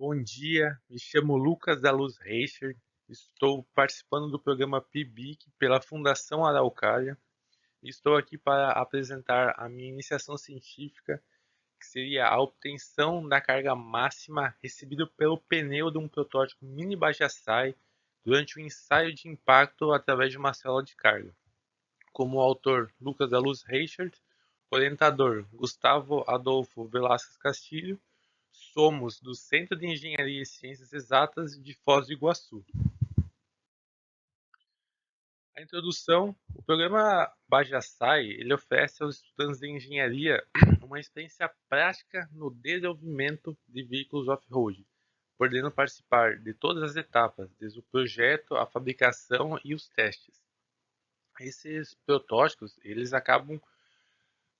Bom dia, me chamo Lucas da Luz Reicher, estou participando do programa PIBIC pela Fundação Araucária e estou aqui para apresentar a minha iniciação científica, que seria a obtenção da carga máxima recebida pelo pneu de um protótipo Mini Bajasai durante o ensaio de impacto através de uma célula de carga. Como autor Lucas da Luz Reichert, orientador Gustavo Adolfo Velasquez Castilho, somos do Centro de Engenharia e Ciências Exatas de Foz do Iguaçu. A introdução, o programa Bajasai, ele oferece aos estudantes de engenharia uma experiência prática no desenvolvimento de veículos off-road, podendo participar de todas as etapas, desde o projeto, a fabricação e os testes. Esses protótipos, eles acabam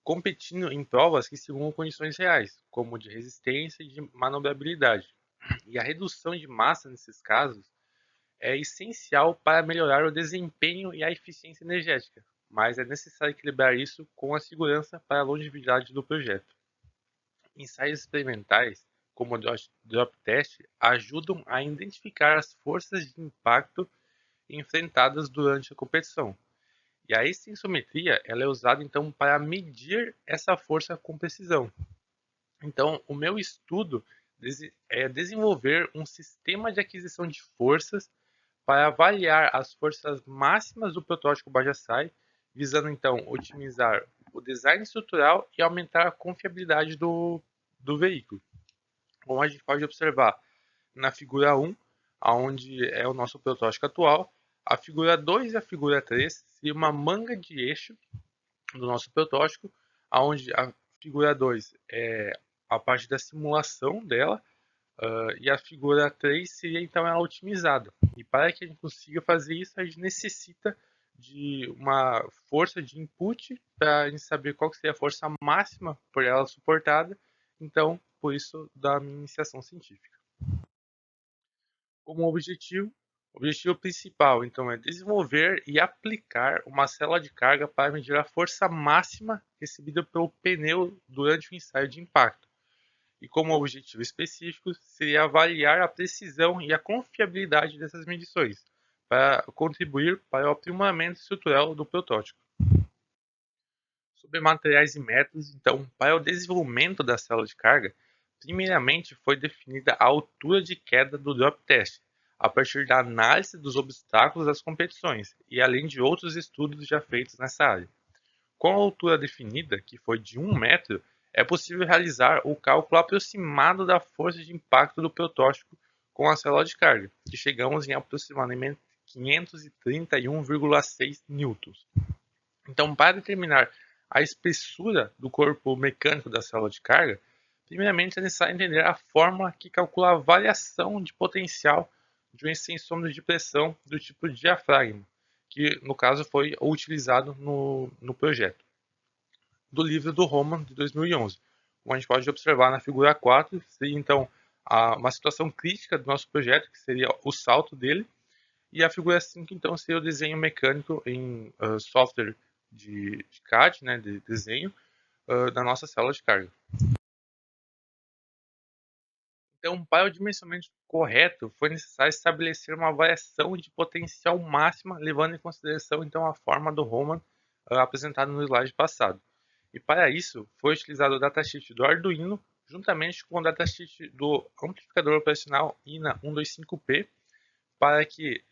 competindo em provas que simulam condições reais, como de resistência e de manobrabilidade. E a redução de massa nesses casos é essencial para melhorar o desempenho e a eficiência energética, mas é necessário equilibrar isso com a segurança para a longevidade do projeto. Ensaios experimentais, como o drop test, ajudam a identificar as forças de impacto enfrentadas durante a competição. E a extensometria ela é usada então para medir essa força com precisão. Então, o meu estudo é desenvolver um sistema de aquisição de forças para avaliar as forças máximas do protótipo Bajasai, visando então otimizar o design estrutural e aumentar a confiabilidade do veículo. Como a gente pode observar na figura 1, onde é o nosso protótipo atual, a figura 2 e a figura 3 seria uma manga de eixo do nosso protótipo, onde a figura 2 é a parte da simulação dela, e a figura 3 seria então ela otimizada. E para que a gente consiga fazer isso, a gente necessita de uma força de input para a gente saber qual seria a força máxima por ela suportada. Então, por isso da minha iniciação científica. Como o objetivo principal então é desenvolver e aplicar uma célula de carga para medir a força máxima recebida pelo pneu durante o ensaio de impacto. E como objetivo específico seria avaliar a precisão e a confiabilidade dessas medições, para contribuir para o aprimoramento estrutural do protótipo. Sobre materiais e métodos, então, para o desenvolvimento da célula de carga, primeiramente foi definida a altura de queda do drop test, a partir da análise dos obstáculos das competições e além de outros estudos já feitos nessa área. Com a altura definida, que foi de 1 metro, é possível realizar o cálculo aproximado da força de impacto do protótipo com a célula de carga, que chegamos em aproximadamente 531,6 newtons. Então, para determinar a espessura do corpo mecânico da célula de carga, primeiramente é necessário entender a fórmula que calcula a variação de potencial de um extensômetro de pressão do tipo diafragma, que no caso foi utilizado no projeto do livro do Roman de 2011. Como a gente pode observar na figura 4, seria então uma situação crítica do nosso projeto, que seria o salto dele, e a figura 5 então seria o desenho mecânico em software de CAD, né, de desenho, da nossa célula de carga. Então, para o dimensionamento correto, foi necessário estabelecer uma variação de potencial máxima, levando em consideração então a forma do Roman apresentada no slide passado. E para isso, foi utilizado o datasheet do Arduino, juntamente com o datasheet do amplificador operacional INA 125P, para que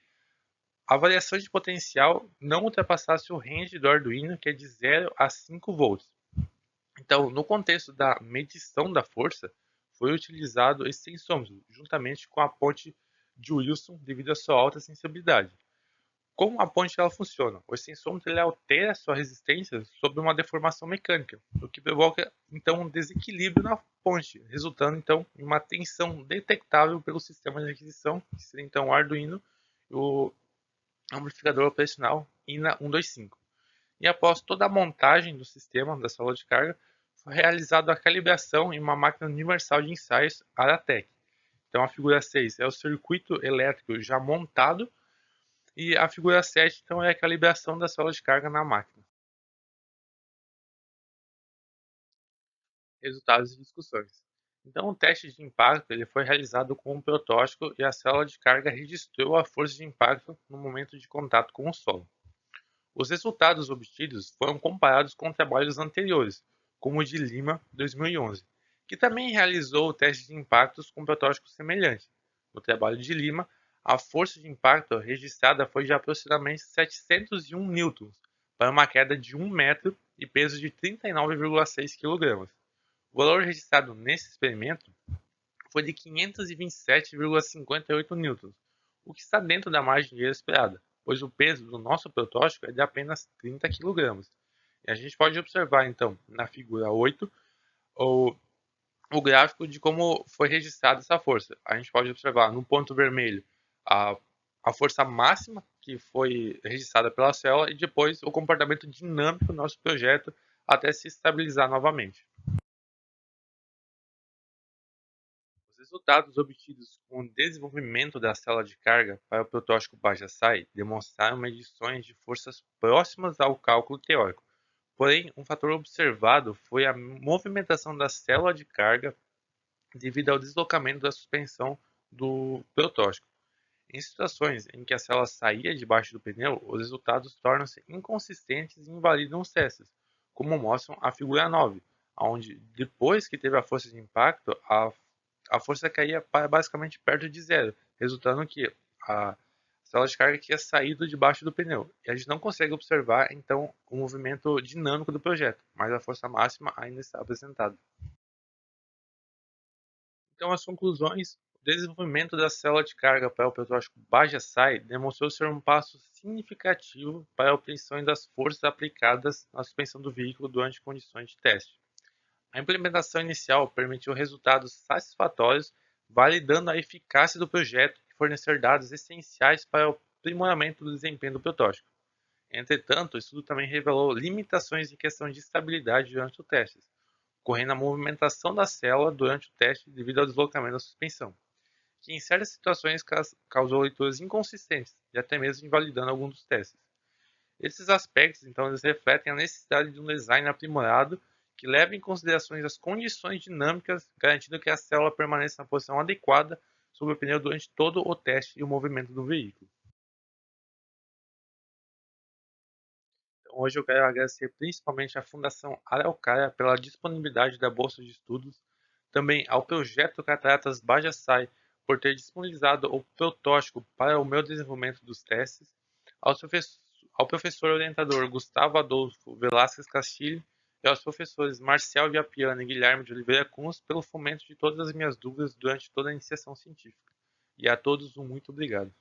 a variação de potencial não ultrapassasse o range do Arduino, que é de 0 a 5 volts. Então, no contexto da medição da força, foi utilizado esse sensômetro, juntamente com a ponte de Wilson, devido à sua alta sensibilidade. Como a ponte ela funciona? O sensômetro ele altera sua resistência sob uma deformação mecânica, o que provoca então um desequilíbrio na ponte, resultando então em uma tensão detectável pelo sistema de aquisição, que seria então o Arduino e o amplificador operacional INA 125. E após toda a montagem do sistema da célula de carga, foi realizada a calibração em uma máquina universal de ensaios Aratec. Então a figura 6 é o circuito elétrico já montado e a figura 7 então, é a calibração da célula de carga na máquina. Resultados e discussões. Então, o teste de impacto ele foi realizado com um protótipo e a célula de carga registrou a força de impacto no momento de contato com o solo. Os resultados obtidos foram comparados com trabalhos anteriores, como o de Lima, 2011, que também realizou o teste de impactos com protótipos semelhantes. No trabalho de Lima, a força de impacto registrada foi de aproximadamente 701 newtons, para uma queda de 1 metro e peso de 39,6 kg. O valor registrado nesse experimento foi de 527,58 newtons, o que está dentro da margem de erro esperada, pois o peso do nosso protótipo é de apenas 30 kg. E a gente pode observar, então, na figura 8, o, o gráfico de como foi registrada essa força. A gente pode observar no ponto vermelho a, a força máxima que foi registrada pela célula e depois o comportamento dinâmico do nosso projeto até se estabilizar novamente. Os resultados obtidos com o desenvolvimento da célula de carga para o protótipo Bajasai demonstraram medições de forças próximas ao cálculo teórico. Porém, um fator observado foi a movimentação da célula de carga devido ao deslocamento da suspensão do protótipo. Em situações em que a célula saía debaixo do pneu, os resultados tornam-se inconsistentes e invalidam os testes, como mostram a figura 9, onde, depois que teve a força de impacto, a força caía para basicamente perto de zero, resultando que a célula de carga tinha saído debaixo do pneu. E a gente não consegue observar, então, o movimento dinâmico do projeto, mas a força máxima ainda está apresentada. Então, as conclusões: o desenvolvimento da célula de carga para o protótipo Bajasai demonstrou ser um passo significativo para a obtenção das forças aplicadas na suspensão do veículo durante condições de teste. A implementação inicial permitiu resultados satisfatórios, validando a eficácia do projeto e fornecer dados essenciais para o aprimoramento do desempenho do protótipo. Entretanto, o estudo também revelou limitações em questão de estabilidade durante os testes, ocorrendo a movimentação da célula durante o teste devido ao deslocamento da suspensão, que em certas situações causou leituras inconsistentes e até mesmo invalidando alguns dos testes. Esses aspectos, então, eles refletem a necessidade de um design aprimorado que leve em consideração as condições dinâmicas, garantindo que a célula permaneça na posição adequada sobre o pneu durante todo o teste e o movimento do veículo. Então, hoje eu quero agradecer principalmente à Fundação Araucária pela disponibilidade da bolsa de estudos, também ao Projeto Cataratas Bajasai por ter disponibilizado o protótipo para o meu desenvolvimento dos testes, ao professor orientador Gustavo Adolfo Velasquez Castilho e aos professores Marcial Viapiana e Guilherme de Oliveira Kunz pelo fomento de todas as minhas dúvidas durante toda a iniciação científica. E a todos um muito obrigado.